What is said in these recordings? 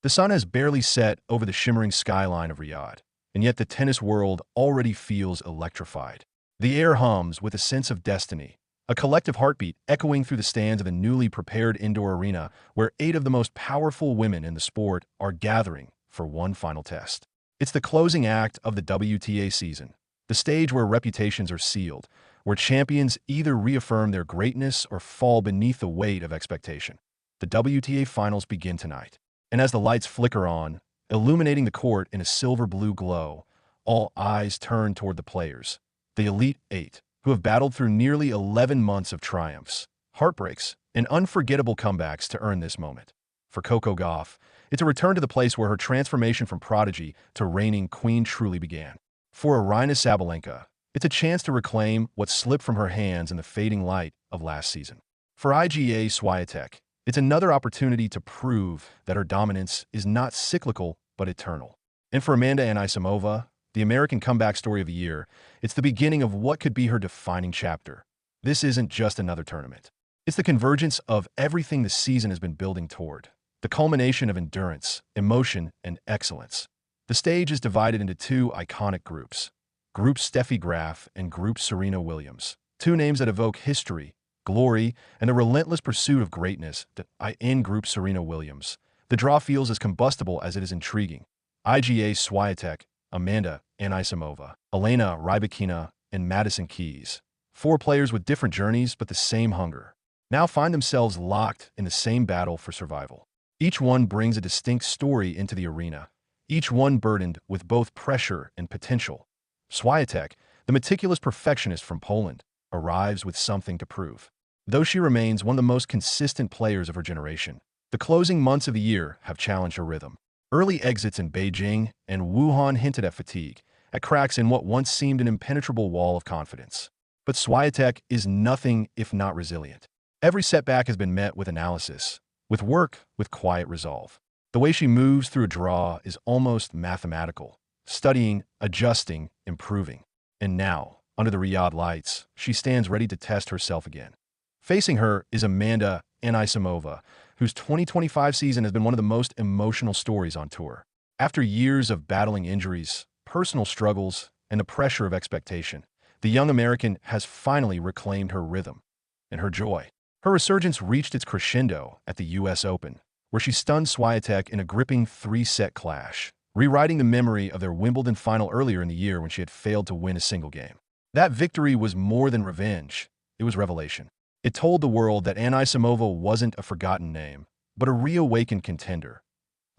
The sun has barely set over the shimmering skyline of Riyadh, and yet the tennis world already feels electrified. The air hums with a sense of destiny, a collective heartbeat echoing through the stands of the newly prepared indoor arena where 8 of the most powerful women in the sport are gathering for one final test. It's the closing act of the WTA season, the stage where reputations are sealed, where champions either reaffirm their greatness or fall beneath the weight of expectation. The WTA finals begin tonight, and as the lights flicker on, illuminating the court in a silver-blue glow, all eyes turn toward the players, the Elite Eight, who have battled through nearly 11 months of triumphs, heartbreaks, and unforgettable comebacks to earn this moment. For Coco Gauff, it's a return to the place where her transformation from prodigy to reigning queen truly began. For Aryna Sabalenka, it's a chance to reclaim what slipped from her hands in the fading light of last season. For Iga Swiatek, it's another opportunity to prove that her dominance is not cyclical but eternal. And for Amanda Anisimova, the American comeback story of the year, it's the beginning of what could be her defining chapter. This isn't just another tournament. It's the convergence of everything the season has been building toward, the culmination of endurance, emotion, and excellence. The stage is divided into 2 iconic groups, Group Steffi Graf and Group Serena Williams, 2 names that evoke history, glory, and the relentless pursuit of greatness that in Group Serena Williams. The draw feels as combustible as it is intriguing. Iga Swiatek, Amanda Anisimova, Elena Rybakina, and Madison Keys. 4 players with different journeys but the same hunger, now find themselves locked in the same battle for survival. Each one brings a distinct story into the arena, each one burdened with both pressure and potential. Swiatek, the meticulous perfectionist from Poland, arrives with something to prove. Though she remains one of the most consistent players of her generation, the closing months of the year have challenged her rhythm. Early exits in Beijing and Wuhan hinted at fatigue, at cracks in what once seemed an impenetrable wall of confidence. But Swiatek is nothing if not resilient. Every setback has been met with analysis, with work, with quiet resolve. The way she moves through a draw is almost mathematical, studying, adjusting, improving. And now, under the Riyadh lights, she stands ready to test herself again. Facing her is Amanda Anisimova, whose 2025 season has been one of the most emotional stories on tour. After years of battling injuries, personal struggles, and the pressure of expectation, the young American has finally reclaimed her rhythm and her joy. Her resurgence reached its crescendo at the US Open, where she stunned Swiatek in a gripping 3-set clash, rewriting the memory of their Wimbledon final earlier in the year when she had failed to win a single game. That victory was more than revenge, it was revelation. It told the world that Anisimova wasn't a forgotten name, but a reawakened contender.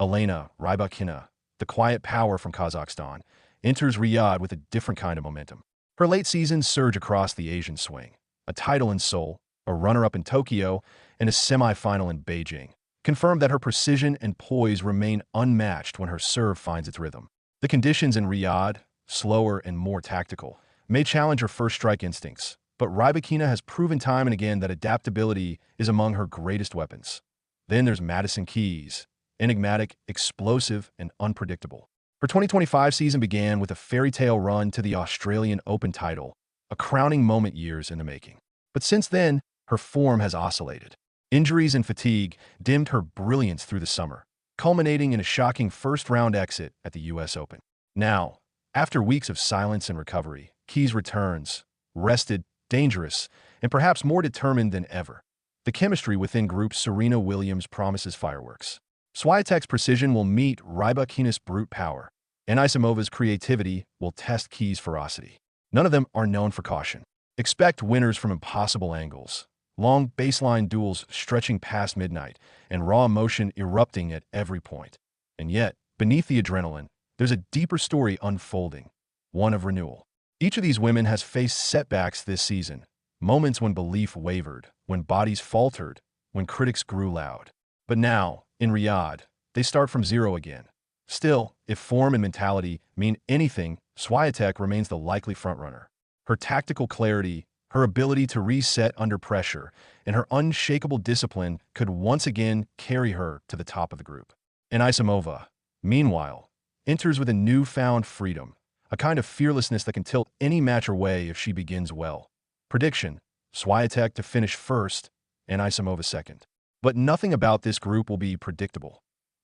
Elena Rybakina, the quiet power from Kazakhstan, enters Riyadh with a different kind of momentum. Her late-season surge across the Asian swing, a title in Seoul, a runner-up in Tokyo, and a semi-final in Beijing, confirmed that her precision and poise remain unmatched when her serve finds its rhythm. The conditions in Riyadh, slower and more tactical, may challenge her first strike instincts, but Rybakina has proven time and again that adaptability is among her greatest weapons. Then there's Madison Keys, enigmatic, explosive, and unpredictable. Her 2025 season began with a fairy tale run to the Australian Open title, a crowning moment years in the making. But since then, her form has oscillated. Injuries and fatigue dimmed her brilliance through the summer, culminating in a shocking first-round exit at the US Open. Now, after weeks of silence and recovery, Keys returns, rested, dangerous, and perhaps more determined than ever. The chemistry within Group Serena Williams promises fireworks. Swiatek's precision will meet Rybakina's brute power. Anisimova's creativity will test Keys' ferocity. None of them are known for caution. Expect winners from impossible angles, long baseline duels stretching past midnight, and raw emotion erupting at every point. And yet, beneath the adrenaline, there's a deeper story unfolding, one of renewal. Each of these women has faced setbacks this season, moments when belief wavered, when bodies faltered, when critics grew loud. But now, in Riyadh, they start from zero again. Still, if form and mentality mean anything, Swiatek remains the likely frontrunner. Her tactical clarity, her ability to reset under pressure, and her unshakable discipline could once again carry her to the top of the group. Anisimova, meanwhile, enters with a newfound freedom, a kind of fearlessness that can tilt any match her way if she begins well. Prediction: Swiatek to finish first, Anisimova second. But nothing about this group will be predictable.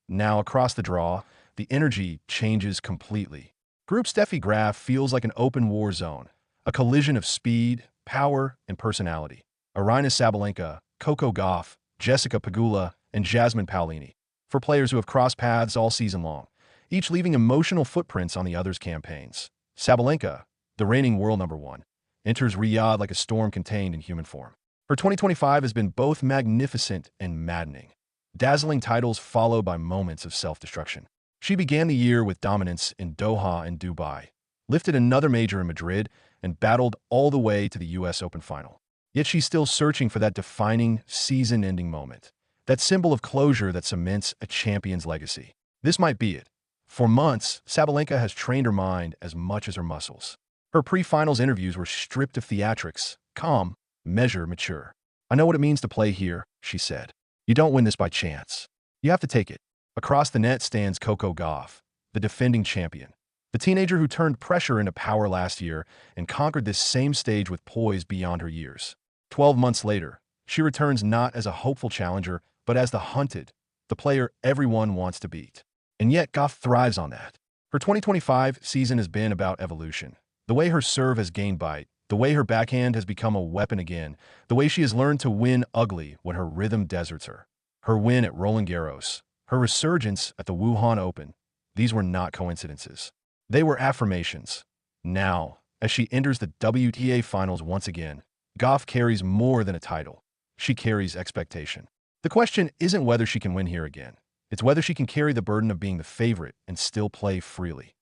Now, across the draw, the energy changes completely. Group Steffi Graf feels like an open war zone, a collision of speed, power, and personality. Aryna Sabalenka, Coco Gauff, Jessica Pegula, and Jasmine Paolini, for players who have crossed paths all season long, each leaving emotional footprints on the other's campaigns. Sabalenka, the reigning world number one, enters Riyadh like a storm contained in human form. Her 2025 has been both magnificent and maddening. Dazzling titles followed by moments of self-destruction. She began the year with dominance in Doha and Dubai, lifted another major in Madrid, and battled all the way to the US Open final. Yet she's still searching for that defining, season-ending moment, that symbol of closure that cements a champion's legacy. This might be it. For months, Sabalenka has trained her mind as much as her muscles. Her pre-finals interviews were stripped of theatrics, calm, measured, mature. "I know what it means to play here," she said. "You don't win this by chance. You have to take it." Across the net stands Coco Gauff, the defending champion, the teenager who turned pressure into power last year and conquered this same stage with poise beyond her years. 12 months later, she returns not as a hopeful challenger, but as the hunted, the player everyone wants to beat. And yet Gauff thrives on that. Her 2025 season has been about evolution. The way her serve has gained bite, the way her backhand has become a weapon again, the way she has learned to win ugly when her rhythm deserts her. Her win at Roland Garros, her resurgence at the Wuhan Open, these were not coincidences. They were affirmations. Now, as she enters the WTA finals once again, Gauff carries more than a title. She carries expectation. The question isn't whether she can win here again. It's whether she can carry the burden of being the favorite and still play freely.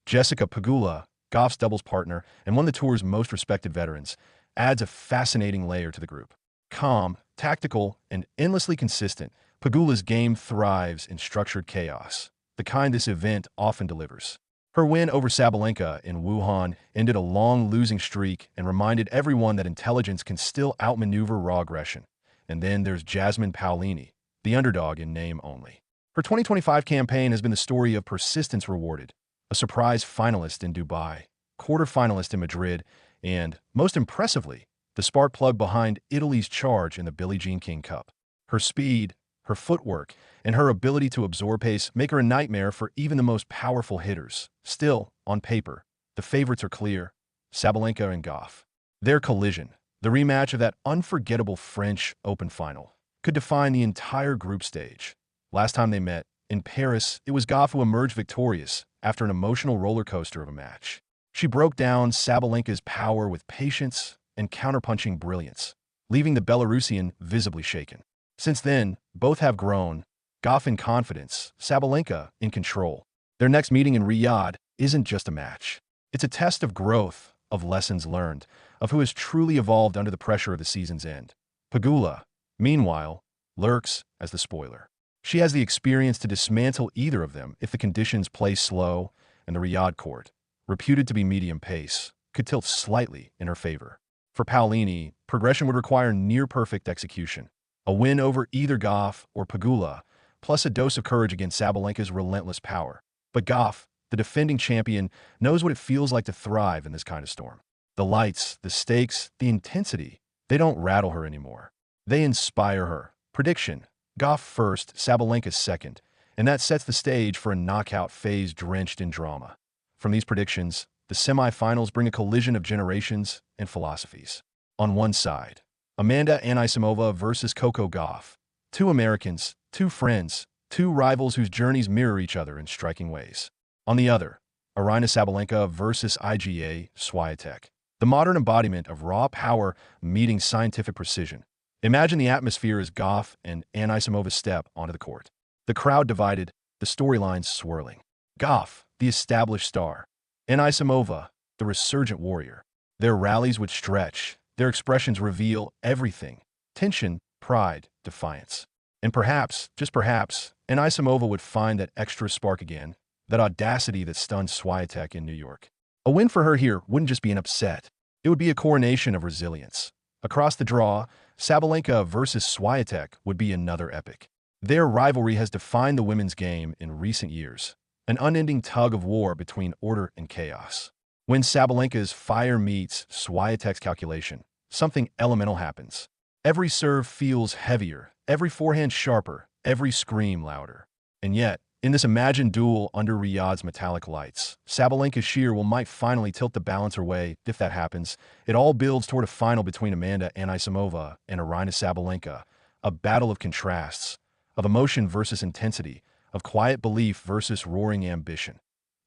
Jessica Pegula, Gauff's doubles partner and one of the tour's most respected veterans, adds a fascinating layer to the group. Calm, tactical, and endlessly consistent, Pegula's game thrives in structured chaos, the kind this event often delivers. Her win over Sabalenka in Wuhan ended a long losing streak and reminded everyone that intelligence can still outmaneuver raw aggression. And then there's Jasmine Paolini, the underdog in name only. Her 2025 campaign has been the story of persistence rewarded, a surprise finalist in Dubai, quarterfinalist in Madrid, and, most impressively, the spark plug behind Italy's charge in the Billie Jean King Cup. Her speed, her footwork, and her ability to absorb pace make her a nightmare for even the most powerful hitters. Still, on paper, the favorites are clear: Sabalenka and Gauff. Their collision, the rematch of that unforgettable French Open final, could define the entire group stage. Last time they met, in Paris, it was Gauff who emerged victorious after an emotional roller coaster of a match. She broke down Sabalenka's power with patience and counterpunching brilliance, leaving the Belarusian visibly shaken. Since then, both have grown, Gauff in confidence, Sabalenka in control. Their next meeting in Riyadh isn't just a match. It's a test of growth, of lessons learned, of who has truly evolved under the pressure of the season's end. Pegula, meanwhile, lurks as the spoiler. She has the experience to dismantle either of them if the conditions play slow, and the Riyadh court, reputed to be medium pace, could tilt slightly in her favor. For Paolini, progression would require near-perfect execution. A win over either Gauff or Pegula, plus a dose of courage against Sabalenka's relentless power. But Gauff, the defending champion, knows what it feels like to thrive in this kind of storm. The lights, the stakes, the intensity, they don't rattle her anymore. They inspire her. Prediction: Gauff first, Sabalenka second, and that sets the stage for a knockout phase drenched in drama. From these predictions, the semifinals bring a collision of generations and philosophies. On one side, Amanda Anisimova versus Coco Gauff. Two Americans, two friends, two rivals whose journeys mirror each other in striking ways. On the other, Aryna Sabalenka versus Iga Swiatek. The modern embodiment of raw power meeting scientific precision. Imagine the atmosphere as Gauff and Anisimova step onto the court. The crowd divided, the storylines swirling. Gauff, the established star. Anisimova, the resurgent warrior. Their rallies would stretch. Their expressions reveal everything: tension, pride, defiance. And perhaps, just perhaps, Anisimova would find that extra spark again, that audacity that stunned Swiatek in New York. A win for her here wouldn't just be an upset. It would be a coronation of resilience. Across the draw, Sabalenka versus Swiatek would be another epic. Their rivalry has defined the women's game in recent years, an unending tug of war between order and chaos. When Sabalenka's fire meets Swiatek's calculation, something elemental happens. Every serve feels heavier, every forehand sharper, every scream louder. And yet, in this imagined duel under Riyadh's metallic lights, Sabalenka's sheer will might finally tilt the balance her way. If that happens, it all builds toward a final between Amanda Anisimova and Aryna Sabalenka, a battle of contrasts, of emotion versus intensity, of quiet belief versus roaring ambition.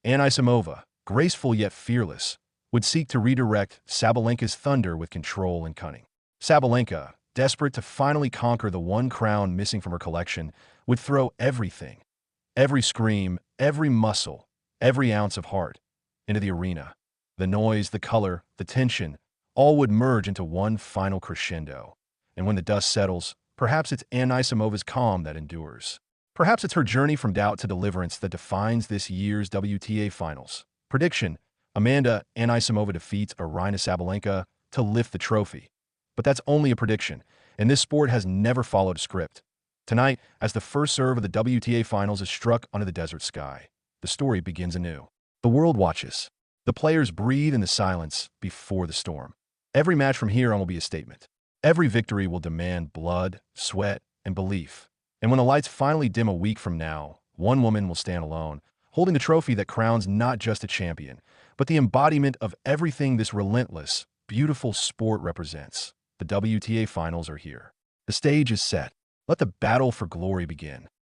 Anisimova, graceful yet fearless, would seek to redirect Sabalenka's thunder with control and cunning. Sabalenka, desperate to finally conquer the one crown missing from her collection, would throw everything, every scream, every muscle, every ounce of heart, into the arena. The noise, the color, the tension, all would merge into one final crescendo. And when the dust settles, perhaps it's Anisimova's calm that endures. Perhaps it's her journey from doubt to deliverance that defines this year's WTA Finals. Prediction: Amanda Anisimova defeats Aryna Sabalenka to lift the trophy. But that's only a prediction, and this sport has never followed a script. Tonight, as the first serve of the WTA Finals is struck under the desert sky, the story begins anew. The world watches. The players breathe in the silence before the storm. Every match from here on will be a statement. Every victory will demand blood, sweat, and belief. And when the lights finally dim a week from now, one woman will stand alone, holding the trophy that crowns not just a champion, but the embodiment of everything this relentless, beautiful sport represents. The WTA Finals are here. The stage is set. Let the battle for glory begin.